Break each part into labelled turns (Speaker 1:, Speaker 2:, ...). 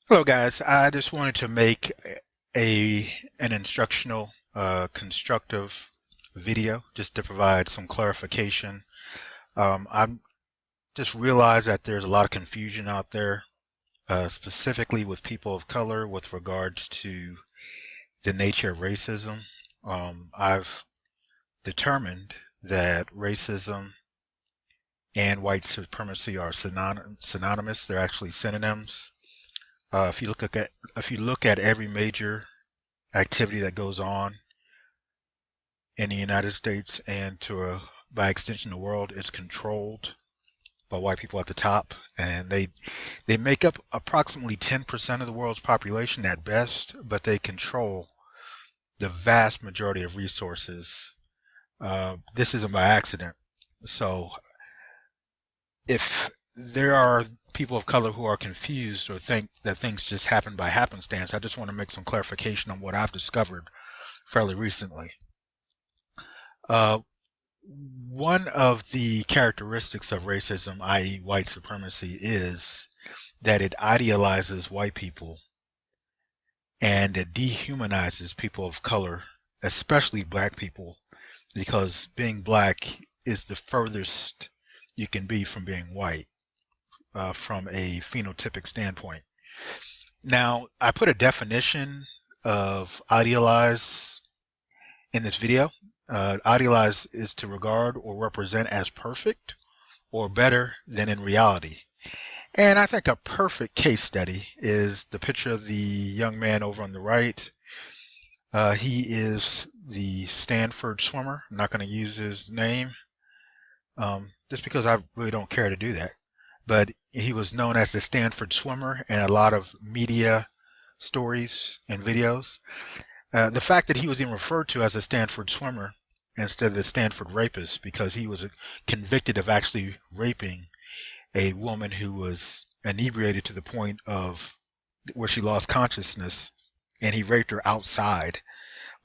Speaker 1: Hello, guys. I just wanted to make an instructional, constructive video just to provide some clarification. I'm just realized that there's a lot of confusion out there, specifically with people of color with regards to the nature of racism. I've determined that racism and white supremacy are synonymous. They're actually synonyms. If you look at every major activity that goes on in the United States and by extension the world, is controlled by white people at the top, and they make up approximately 10% of the world's population at best, but they control the vast majority of resources. This isn't by accident. So if there are people of color who are confused or think that things just happen by happenstance, I just want to make some clarification on what I've discovered fairly recently. Uh, One of the characteristics of racism, i.e., white supremacy, is that it idealizes white people and it dehumanizes people of color, especially black people, because being black is the furthest you can be from being white, from a phenotypic standpoint. Now, I put a definition of idealize in this video. Idealize is to regard or represent as perfect or better than in reality. And I think a perfect case study is the picture of the young man over on the right. He is the Stanford swimmer. I'm not going to use his name, just because I really don't care to do that. But he was known as the Stanford swimmer in a lot of media stories and videos. The fact that he was even referred to as a Stanford swimmer instead of the Stanford rapist, because he was convicted of actually raping a woman who was inebriated to the point of where she lost consciousness, and he raped her outside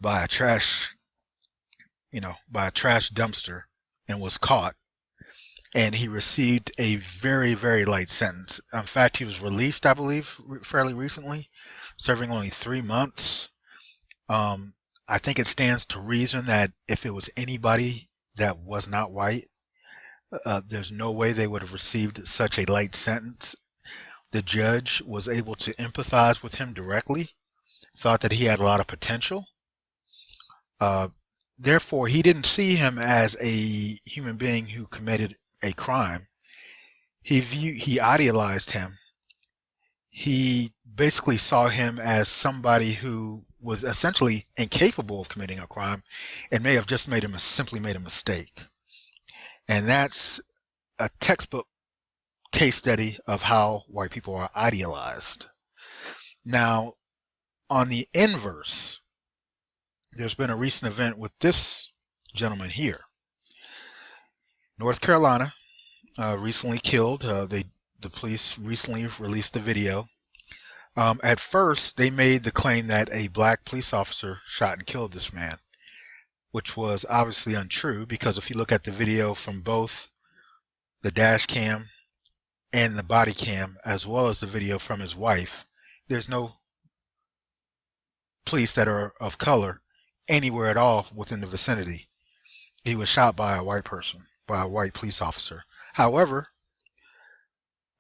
Speaker 1: by a trash, by a trash dumpster, and was caught. And he received a very, very light sentence. In fact, he was released, I believe, fairly recently, serving only 3 months. I think it stands to reason that if it was anybody that was not white, there's no way they would have received such a light sentence. The judge was able to empathize with him directly, thought that he had a lot of potential. Therefore, he didn't see him as a human being who committed a crime. He idealized him. He basically saw him as somebody who was essentially incapable of committing a crime and may have just simply made a mistake. And that's a textbook case study of how white people are idealized. Now, on the inverse, there's been a recent event with this gentleman here. North Carolina recently killed. The police recently released the video. At first, they made the claim that a black police officer shot and killed this man, which was obviously untrue, because if you look at the video from both the dash cam and the body cam, as well as the video from his wife, there's no police that are of color anywhere at all within the vicinity. He was shot by a white person, by a white police officer. However,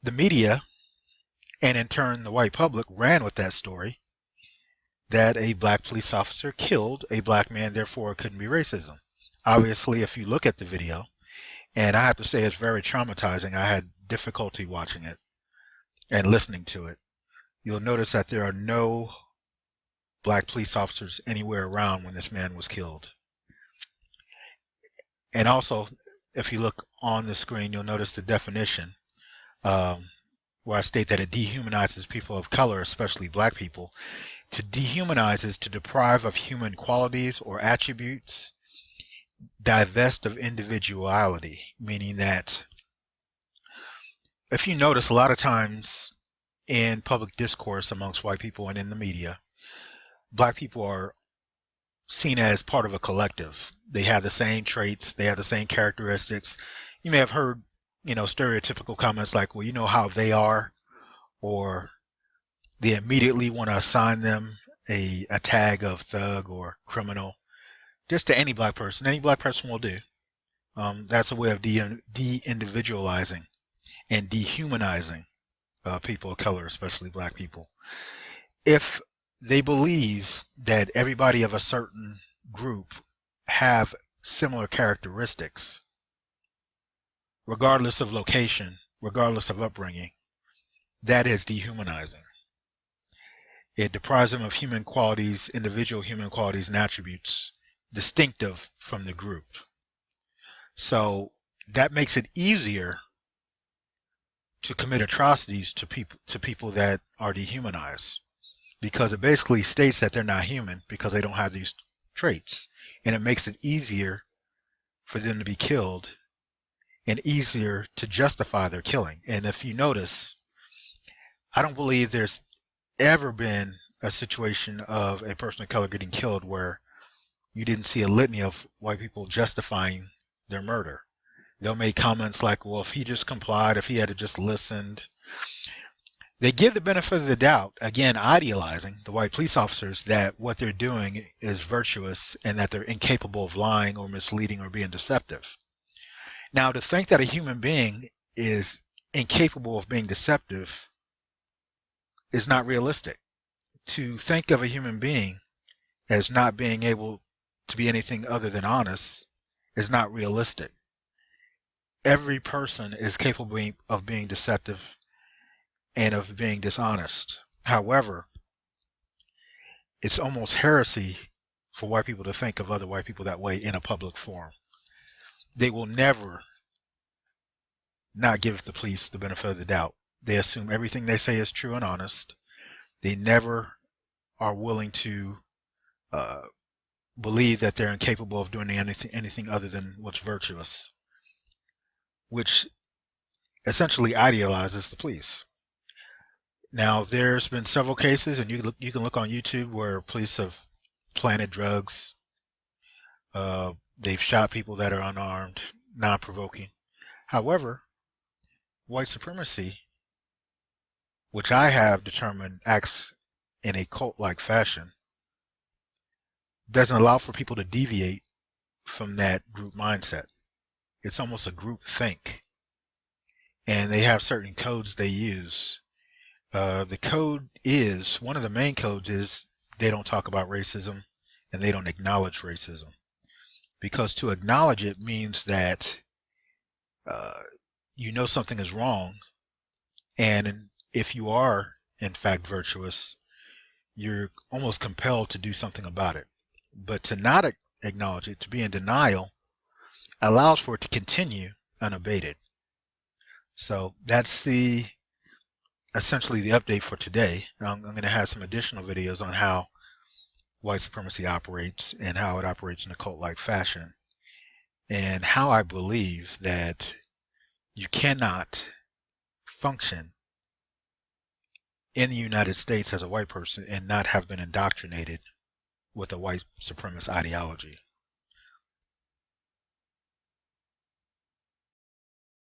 Speaker 1: the media, and in turn the white public, ran with that story that a black police officer killed a black man, therefore it couldn't be racism. Obviously, if you look at the video, and I have to say it's very traumatizing, I had difficulty watching it and listening to it. You'll notice that there are no black police officers anywhere around when this man was killed. And also, if you look on the screen, you'll notice the definition, where I state that it dehumanizes people of color, especially black people. To dehumanize is to deprive of human qualities or attributes, divest of individuality, meaning that if you notice, a lot of times in public discourse amongst white people and in the media, black people are seen as part of a collective. They have the same traits, they have the same characteristics. You may have heard, stereotypical comments like, well, you know how they are, or they immediately want to assign them a tag of thug or criminal, just to any black person. Any black person will do. That's a way of de-individualizing and dehumanizing people of color, especially black people. If they believe that everybody of a certain group have similar characteristics, regardless of location, regardless of upbringing, that is dehumanizing. It deprives them of human qualities, individual human qualities and attributes distinctive from the group. So that makes it easier to commit atrocities to people that are dehumanized, because it basically states that they're not human because they don't have these traits, and it makes it easier for them to be killed and easier to justify their killing. And if you notice, I don't believe there's ever been a situation of a person of color getting killed where you didn't see a litany of white people justifying their murder. They'll make comments like, well, if he just complied, if he had just listened. They give the benefit of the doubt, again, idealizing the white police officers, that what they're doing is virtuous and that they're incapable of lying or misleading or being deceptive. Now, to think that a human being is incapable of being deceptive is not realistic. To think of a human being as not being able to be anything other than honest is not realistic. Every person is capable of being deceptive and of being dishonest. However, it's almost heresy for white people to think of other white people that way in a public forum. They will never not give the police the benefit of the doubt. They assume everything they say is true and honest. They never are willing to believe that they're incapable of doing anything other than what's virtuous, which essentially idealizes the police. Now, there's been several cases, and you can look on YouTube, where police have planted drugs. They've shot people that are unarmed, non-provoking. However, white supremacy, which I have determined acts in a cult-like fashion, doesn't allow for people to deviate from that group mindset. It's almost a group think. And they have certain codes they use. The code is, one of the main codes is, they don't talk about racism and they don't acknowledge racism. Because to acknowledge it means that you know something is wrong, and if you are in fact virtuous, you're almost compelled to do something about it. But to not acknowledge it, to be in denial, allows for it to continue unabated. So that's essentially the update for today. I'm going to have some additional videos on how white supremacy operates and how it operates in a cult-like fashion, and how I believe that you cannot function in the United States as a white person and not have been indoctrinated with a white supremacist ideology.